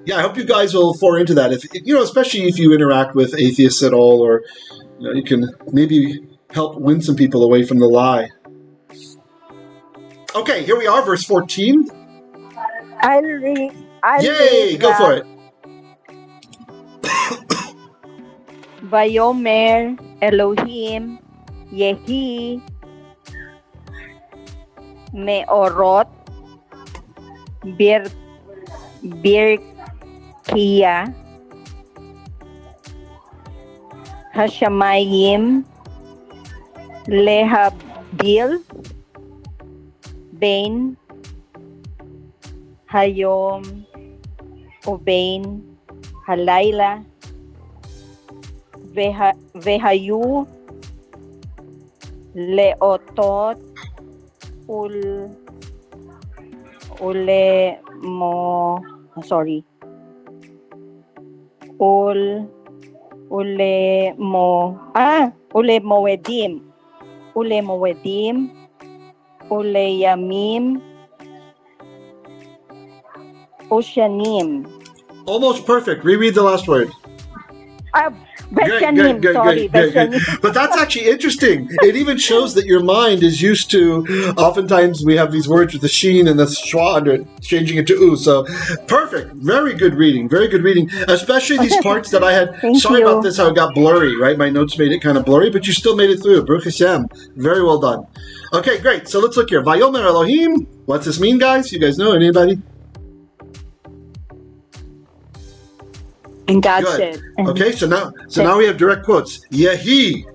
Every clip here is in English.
Yeah, I hope you guys will pour into that. If especially if you interact with atheists at all, or you can maybe help win some people away from the lie. Okay, here we are, verse 14. I'll read. I'll read, Yay, go for Rab. it. Vayomer Elohim Yehi Meorot Bir Birkia Hashamayim Lehabil Bain Hayom Ubain Halayla Vehayu Leotot Ul Ule Mo sorry Ul Ule Mo Ule Moedim Ule Moedim Ule Yamim Oshanim. Almost perfect. Reread the last word. Veshanim, sorry, Veshanim. But that's actually interesting. It even shows that your mind is used to, oftentimes we have these words with the sheen and the schwa under it, changing it to oo. So perfect. Very good reading. Very good reading. Especially these parts that I had. Sorry about this, how it got blurry, right? My notes made it kind of blurry, but you still made it through. Baruch Hashem. Very well done. Okay, great. So let's look here. Vayomer Elohim. What's this mean, guys? You guys know? Anybody? And God said. Okay, so now we have direct quotes. Yehi.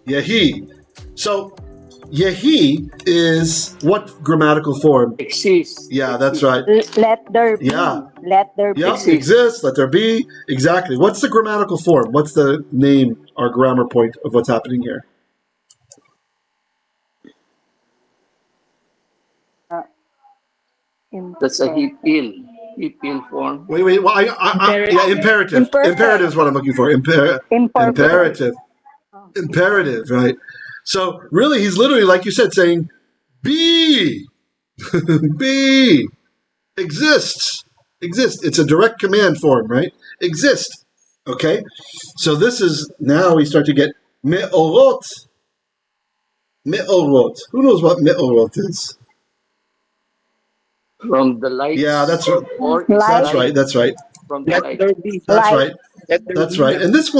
Yehi. So Yehi is what grammatical form? Exists. Yeah, that's right. Let there be. Yeah. Let there be. Yeah, exists. Let there be. Exactly. What's the grammatical form? What's the name or grammar point of what's happening here? That's a hipil. Hipil form. Wait. Well, yeah, imperative. Imperative is what I'm looking for. Imperative. Imperative, right? So really, he's literally, like you said, saying, be, be, exists, exist. It's a direct command form, right? Exist. Okay? So this is, now we start to get me'orot. Me'orot. Who knows what me'orot is? From the lights. Yeah, that's right. That's right. That's right. From the lights. That's right. That's right. And this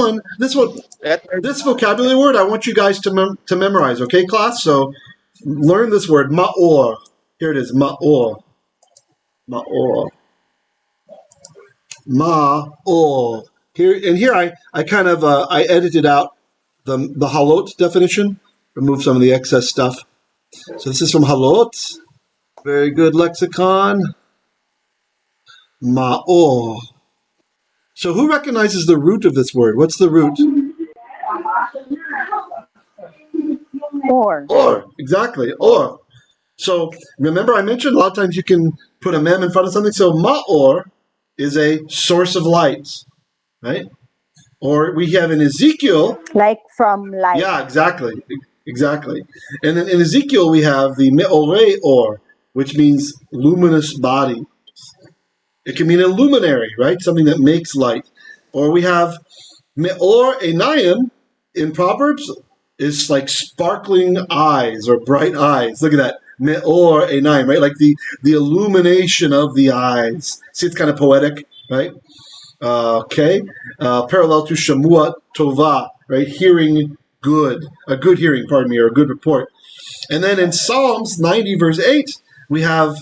vocabulary word, I want you guys to memorize, okay, class? So learn this word, ma'or. Here it is, ma'or. Ma'or. Ma'or. Here I kind of I edited out the halot definition, removed some of the excess stuff. So this is from halot. Very good lexicon. Ma'or. So who recognizes the root of this word? What's the root? Or. Exactly. Or. So remember I mentioned a lot of times you can put a mem in front of something. So ma'or is a source of light, right? Or we have in Ezekiel. Like from light. Yeah, exactly. Exactly. And then in Ezekiel we have the me'orei or, which means luminous body. It can mean a luminary, right? Something that makes light. Or we have me'or einayim in Proverbs is like sparkling eyes or bright eyes. Look at that. Me'or einayim, right? Like the illumination of the eyes. See, it's kind of poetic, right? Okay. Parallel to shamua tova, right? Hearing good. A good hearing, pardon me, or a good report. And then in Psalms 90 verse 8, we have.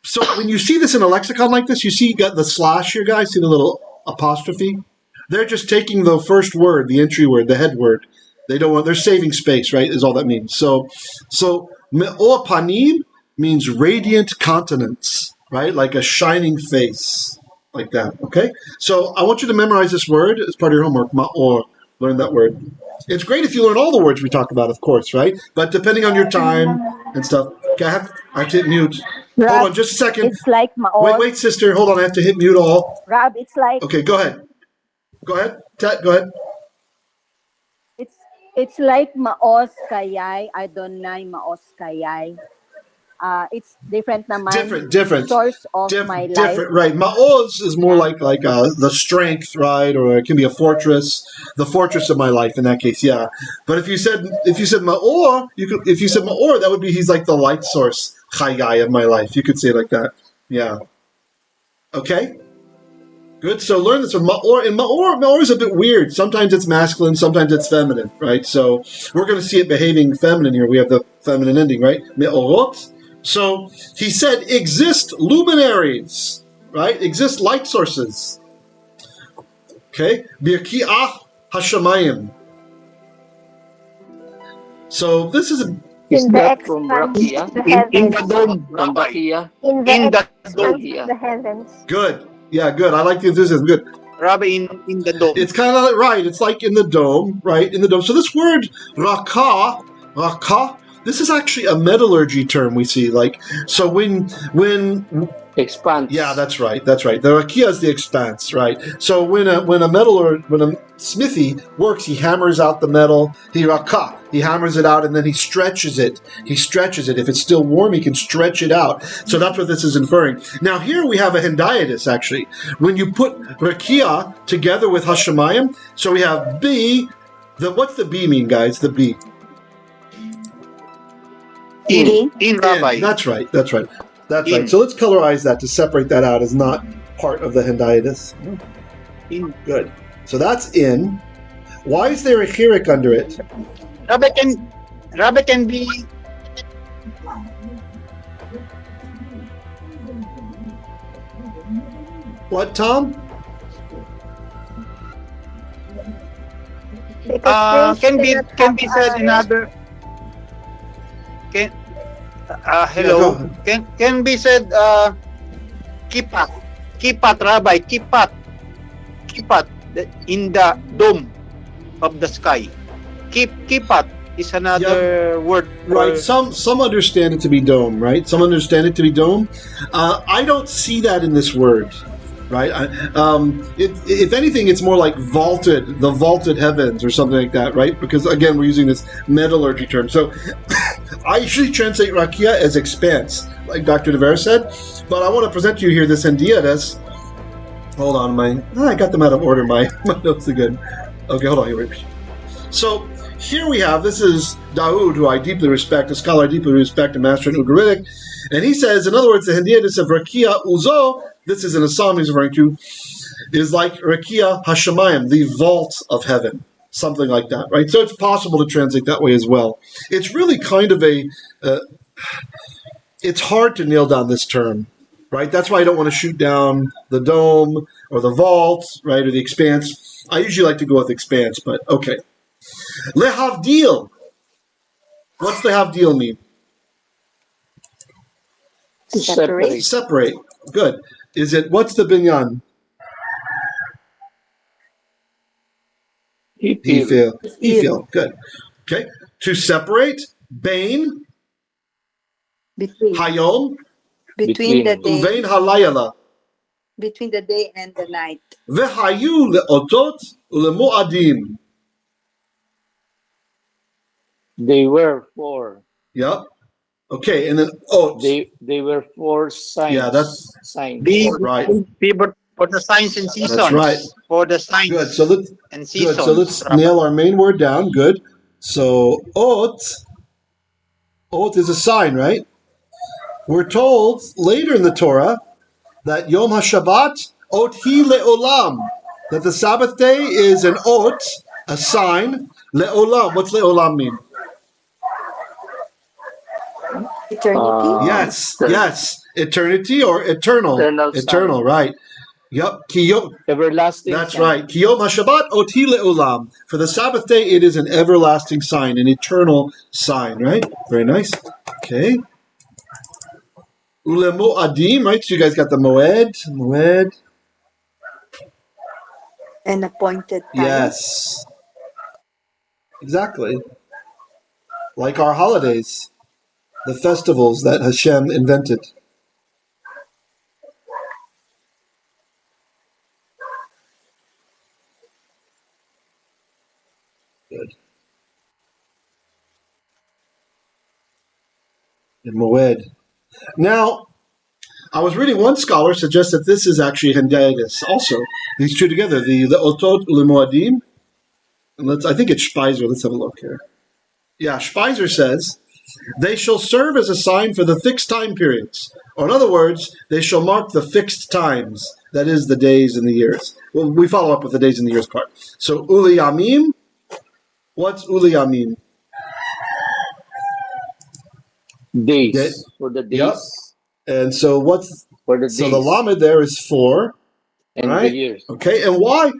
So when you see this in a lexicon like this, you see you got the slash here, guys. See the little apostrophe? They're just taking the first word, the entry word, the head word. They're saving space, right? Is all that means. So me'or panim means radiant countenance, right? Like a shining face, like that. Okay. So I want you to memorize this word as part of your homework. Ma'or. Learn that word. It's great if you learn all the words we talk about, of course, right? But depending on your time and stuff. Okay, I have to hit mute. Rab, hold on just a second. It's like maos. Wait, sister. Hold on. I have to hit mute all. Rab, it's like. Okay, go ahead. Go ahead. Tat, go ahead. It's like maos kayay, Adonai maos kayay. it's different naman. Different, different, Source of my life. different. Right. Ma'oz is more Yeah. like the strength, right? Or it can be a fortress, the fortress of my life. In that case, yeah. But if you said Ma'or, you could if you said Ma'or, that would be he's like the light source, Chagai of my life. You could say it like that. Yeah. Okay. Good. So learn this one. Ma'or, and Ma'or is a bit weird. Sometimes it's masculine, sometimes it's feminine, right? So we're going to see it behaving feminine here. We have the feminine ending, right? Me'orot. So he said, exist luminaries, right? Exist light sources. Okay. Birki'ah hashamayim. So this is a Is In the that from expanse Rakia? of the In the heavens. dome, From Rabbi. Rakia? In the In the dome. expanse of Rakia. the heavens. good. Yeah, good. I like the enthusiasm. Good. Rabbi, in the dome. It's kind of right. It's like in the dome, right? In the dome. So this word raka, this is actually a metallurgy term we see. Like so when yeah, Expands. that's right. That's right. The rakia is the expanse, right? So when a metal or when a smithy works, he hammers out the metal. He hammers it out, and then he stretches it. He stretches it. If it's still warm, he can stretch it out. So that's what this is inferring. Now here we have a hendiadys actually. When you put rakia together with hashemayim, so we have b. What's the b mean, guys? The b. In In. Rabbi. That's right. That's right. That's right. In. So let's colorize that to separate that out as not part of the hendiadys. In. Good. So that's in. Why is there a chirik under it? Rabbi can be What, Tom? Because can fish be cannot can be have said in other can Yeah, go hello ahead. can be said kipat Rabbi kipat in the dome of the sky. Kipat is another word Right. for Some understand it to be dome, right? Some understand it to be dome. I don't see that in this word, right? If anything, it's more like vaulted, the vaulted heavens or something like that, right? Because again, we're using this metallurgy term. So I usually translate rakia as expanse, like Dr. Dever said. But I want to present to you here this hendiadys. Hold on, I got them out of order. My notes are good. Okay, hold on here. So here we have, this is Daoud, who I deeply respect, a scholar I deeply respect, a master in Ugaritic, and he says, in other words, the hendiadys of rakia uzo, this is in a psalm he's referring to, is like rakia hashemayim, the vault of heaven, something like that, right? So it's possible to translate that way as well. It's really kind of it's hard to nail down this term, right? That's why I don't want to shoot down the dome or the vault, right, or the expanse. I usually like to go with expanse, but okay. Lehavdil. What's lehavdil mean? To separate. separate. Separate. Good. Is it, what's the binyan? Hipil. Hefil. Hefil. Good. Okay. To separate. Bain. between Hayom. between the Between. Uvein day halayala. between the day and the night. Vehayu leotot ulemuadim. They were four. Yep. Okay. And then ot. They were four Yeah, that's be signs. right. for the signs and That's right. seasons. For the Good. So signs let's and good. So seasons, let's Rabbi. nail our main word down. Good. So ot. Ot is a sign, right? We're told later in the Torah that Yom HaShabbat ot hi le'olam, that the Sabbath day is an ot, a sign, le'olam. What's le'olam mean? Eternity. Yes, The yes, eternity or eternal, eternal eternal, sign. right? Yep, Everlasting that's right. sign. Ki Yom HaShabbat ot hi le'olam. For the Sabbath day, it is an everlasting sign, an eternal sign, right? Very nice. Okay. Ule mo'adim, right? So you guys got the moed. An appointed time. Yes, exactly. Like our holidays, the festivals that Hashem invented. Good. And moed. Now, I was reading one scholar suggests that this is actually Hendiadys also. These two together, the Otot Ulemoadim. And I think it's Speiser. Let's have a look here. Yeah, Speiser says, they shall serve as a sign for the fixed time periods. Or in other words, they shall mark the fixed times. That is the days and the years. Well, we follow up with the days and the years part. So Uliyamim, what's Uliyamim? Days. For the Yep. days. And so For the so days. the Lamed there is 4. And right? the years. Okay, and why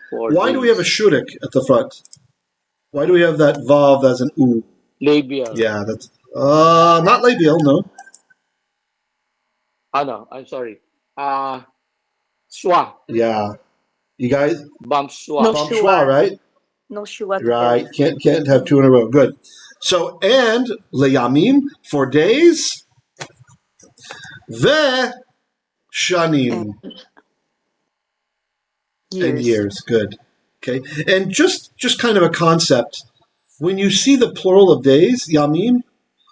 do we have a shurik at the front? Why do we have that vav as an u? Labial. Yeah, that's not labial, no. Oh, no. I'm sorry. Schwa. Yeah, you guys, Bam schwa. No bump shua. schwa, right? No shua Right. together. Can't have two in a row. Good. So and leyamim for days, ve shanim and years. Good. Okay, and just kind of a concept. When you see the plural of days, yamim,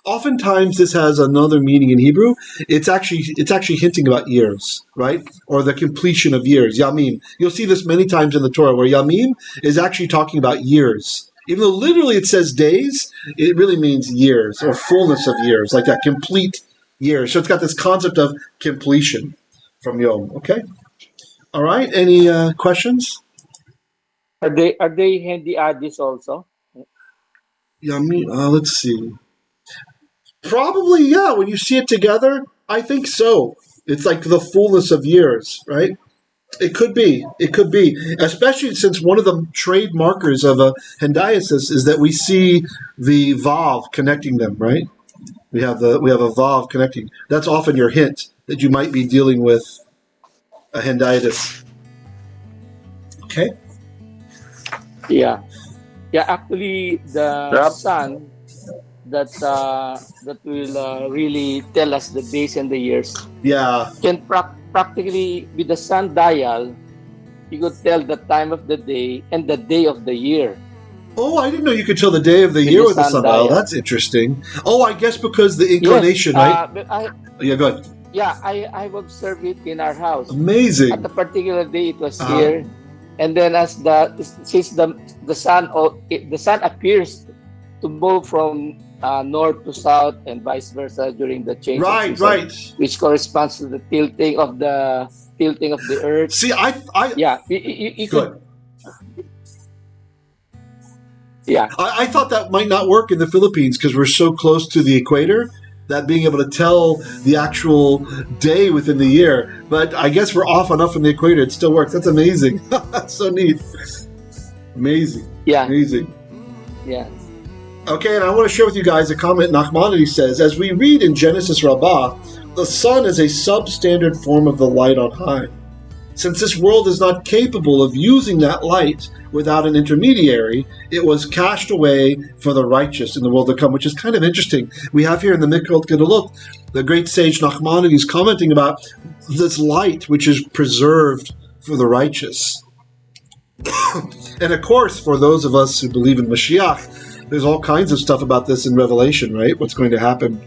oftentimes this has another meaning in Hebrew. It's actually hinting about years, right? Or the completion of years. Yamim. You'll see this many times in the Torah, where yamim is actually talking about years. Even though literally it says days, it really means years or fullness of years, like that complete years. So it's got this concept of completion from Yom. Okay. All right. Any questions? Are they handy addis also? Yamim. Let's see. Probably, yeah. When you see it together, I think so. It's like the fullness of years, right? It could be. It could be. Especially since one of the trade markers of a hendiasis is that we see the vav connecting them, right? We have a vav connecting. That's often your hint that you might be dealing with a hendiasis. Okay? Yeah. Yeah, actually the sun that will really tell us the days and the years. Yeah. Can practically with the sundial, you could tell the time of the day and the day of the year. Oh, I didn't know you could tell the day of the year with the sundial. That's interesting. Oh, I guess because the inclination, yes, right? Yeah, good. Yeah, I've observed it in our house. Amazing. At a particular day, it was here, and then since the sun appears to move from north to south and vice versa during the change of season, right, which corresponds to the tilting of the earth. See, you good. Yeah, I thought that might not work in the Philippines because we're so close to the equator, that being able to tell the actual day within the year. But I guess we're off enough from the equator, it still works. That's amazing. That's so neat. Amazing. Yeah. Amazing. Yeah. Okay, and I want to share with you guys a comment Nachmanides says, as we read in Genesis Rabbah, the sun is a substandard form of the light on high. Since this world is not capable of using that light without an intermediary, it was cached away for the righteous in the world to come, which is kind of interesting. We have here in the Mikvot Gedolot, the great sage Nachmanides commenting about this light which is preserved for the righteous. And of course, for those of us who believe in Mashiach, there's all kinds of stuff about this in Revelation, right? What's going to happen?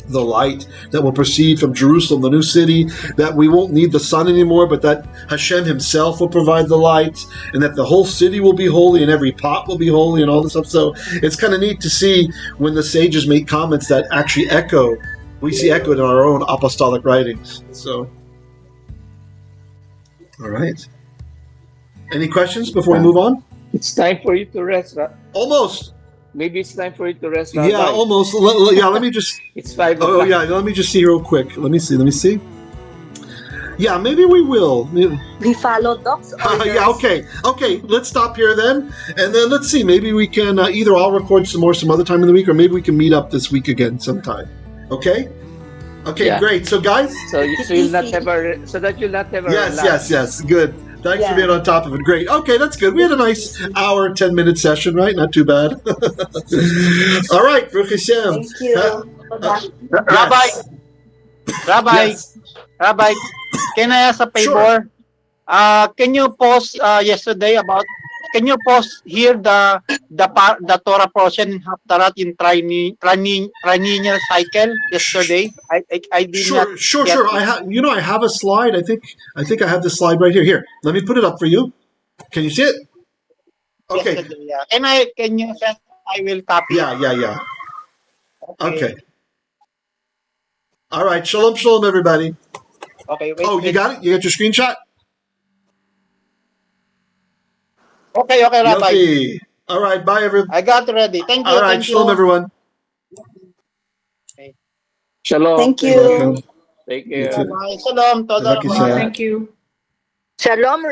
The light that will proceed from Jerusalem, the new city, that we won't need the sun anymore, but that Hashem himself will provide the light, and that the whole city will be holy, and every pot will be holy, and all this stuff. So it's kind of neat to see when the sages make comments that actually we see echoed in our own apostolic writings. So, all right. Any questions before we move on? It's time for you to rest, right? Almost. Maybe it's time for you to rest. Yeah, almost. Let me just. It's 5 o'clock. Oh, yeah. Let me just see real quick. Let me see. Yeah, maybe we will. We follow Doc's orders. Yeah, okay. Let's stop here then, and then let's see. Maybe we can either I'll record some other time in the week, or maybe we can meet up this week again sometime. Okay. Okay, yeah. Great. So, guys. So you'll not have a. Yes. Good. Thanks for being on top of it. Great. Okay, that's good. We had a nice hour, 10-minute session, right? Not too bad. All right, Baruch Hashem. Thank you. Rabbi, can I ask a favor? Sure. Can you post yesterday about can you post here the Torah portion in Haftarah in Triennial cycle yesterday? I did not get Sure. it. I have a slide. I think I have the slide right here. Here, let me put it up for you. Can you see it? Okay. Yesterday. Yeah. Can you send? I will copy it. Yeah. Okay. Okay. All right. Shalom, everybody. Okay. Wait. Oh, you got it. You got your screenshot. Okay. Okay, Rabbi. Yofi. All right. Bye, everyone. I got ready. Thank All you. right. Thank Shalom, you. everyone. Shalom. Thank Thank You're you. you. welcome. Take You care. too. Bye. Shalom. Toda Bye-bye. Rabbi. Thank you. Shalom,